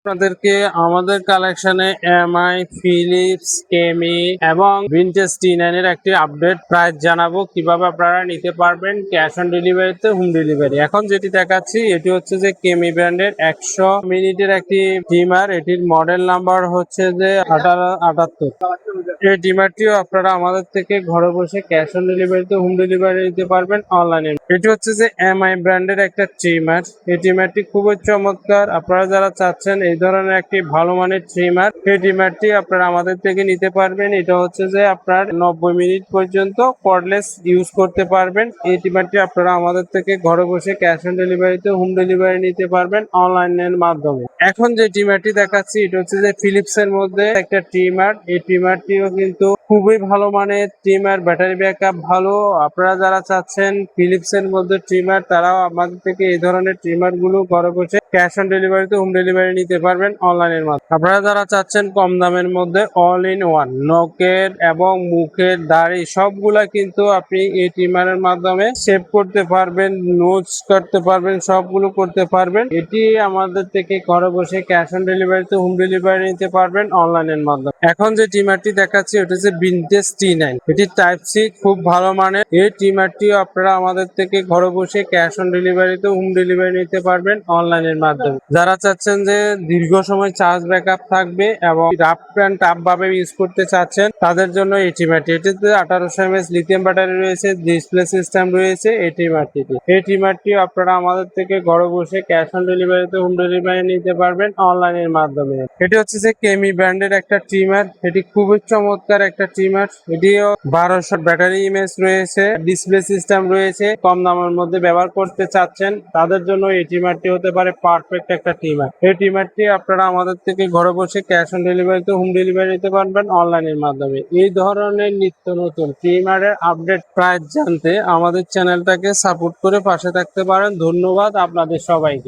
আপনাদেরকে আমাদের কালেকশনে এমআই, ফিলিপস, কেমি এবং ভিনটেজ টি9 এর একটি আপডেট প্রাইস জানাবো, কিভাবে আপনারা নিতে পারবেন ক্যাশ অন ডেলিভারিতে, হোম ডেলিভারি। এখন যেটি দেখাচ্ছি এটি হচ্ছে যে কেমি ব্র্যান্ডের 100 মিনিটের একটি ডিমার। এটির মডেল নাম্বার হচ্ছে যে 1878। এই ডিমারটিও আপনারা আমাদের থেকে ঘরে বসে ক্যাশ অন ডেলিভারিতে, হোম ডেলিভারি নিতে পারবেন অনলাইনে। এটি হচ্ছে যে এমআই ব্র্যান্ডের একটা ট্রিমার। এই ট্রিমারটি খুবই চমৎকার। আপনারা যারা চাচ্ছেন এই ধরনের একটি ভালো মানের ট্রিমার, এই ট্রিমারটি আপনারা আমাদের থেকে নিতে পারবেন। এটা হচ্ছে যে আপনার 90 মিনিট পর্যন্ত কর্ডলেস ইউজ করতে পারবেন। এই ট্রিমারটি আপনারা আমাদের থেকে ঘরে বসে ক্যাশ অন ডেলিভারিতে, হোম ডেলিভারি নিতে পারবেন অনলাইনের মাধ্যমে। এখন যে ট্রিমারটি দেখাচ্ছি এটা হচ্ছে যে ফিলিপস এর মধ্যে একটা ট্রিমার। এই ট্রিমারটিও কিন্তু খুবই ভালো মানের ট্রিমার, ব্যাটারি ব্যাকআপ ভালো। আপনারা যারা চাচ্ছেন ফিলিপস এর মধ্যে ট্রিমার, তারাও আমাদের থেকে এই ধরনের ট্রিমার গুলো ঘরে বসে ক্যাশ অন ডেলিভারিতে, হোম ডেলিভারি নিতে পারবেন অনলাইনের মাধ্যমে। আপনারা যারা চাচ্ছেন কম দামের মধ্যে অল ইন ওয়ান নখের এবং মুখের দাড়ি সবগুলা কিন্তু আপনি এই ট্রিমারের মাধ্যমে শেভ করতে পারবেন, নোজ করতে পারবেন, সবগুলো করতে পারবেন। এটি আমাদের থেকে ঘরে বসে ক্যাশ অন ডেলিভারিতে, হোম ডেলিভারি নিতে পারবেন অনলাইনের মাধ্যমে। এখন যে ট্রিমারটি দেখাচ্ছি ওটা হচ্ছে ভিনটেজ টি9। এটি টাইপ সি খুব ভালো মানের। এই ট্রিমারটিও আপনারা আমাদের থেকে ঘরে বসে ক্যাশ অন ডেলিভারিতে, হোম ডেলিভারি নিতে পারবেন অনলাইনের মাধ্যমে। যারা চাচ্ছেন যে দীর্ঘ সময় চার্জ ব্যাকআপ থাকবে এবং রাফ অ্যান্ড টাফ ভাবে ইউজ করতে চাচ্ছেন, তাদের জন্য এই ট্রিমারটি। এটিতে 1800 mAh লিথিয়াম ব্যাটারি রয়েছে, ডিসপ্লে সিস্টেম রয়েছে এই ট্রিমারটিতে। এই ট্রিমারটি আপনারা আমাদের থেকে ঘরে বসে ক্যাশ অন ডেলিভারিতে, হোম ডেলিভারি নিতে পারবেন অনলাইনের মাধ্যমে। এটি হচ্ছে যে কেমি ব্র্যান্ডের একটা ট্রিমার। এটি খুবই চমৎকার একটা ট্রিমার। এটিও 1200 ব্যাটারি ইমেজ রয়েছে, ডিসপ্লে সিস্টেম রয়েছে। কম দামের মধ্যে ব্যবহার করতে চাচ্ছেন তাদের জন্য এই ট্রিমারটি হতে পারে পারফেক্ট একটা ট্রিমার। এই ট্রিমারটি আপনারা আমাদের থেকে ঘরে বসে ক্যাশ অন ডেলিভারিতে, হোম ডেলিভারি নিতে পারবেন অনলাইনের মাধ্যমে। এই ধরনের নিত্য নতুন ট্রিমারের আপডেট প্রাইস জানতে আমাদের চ্যানেলটাকে সাপোর্ট করে পাশে থাকতে পারেন। ধন্যবাদ আপনাদের সবাইকে।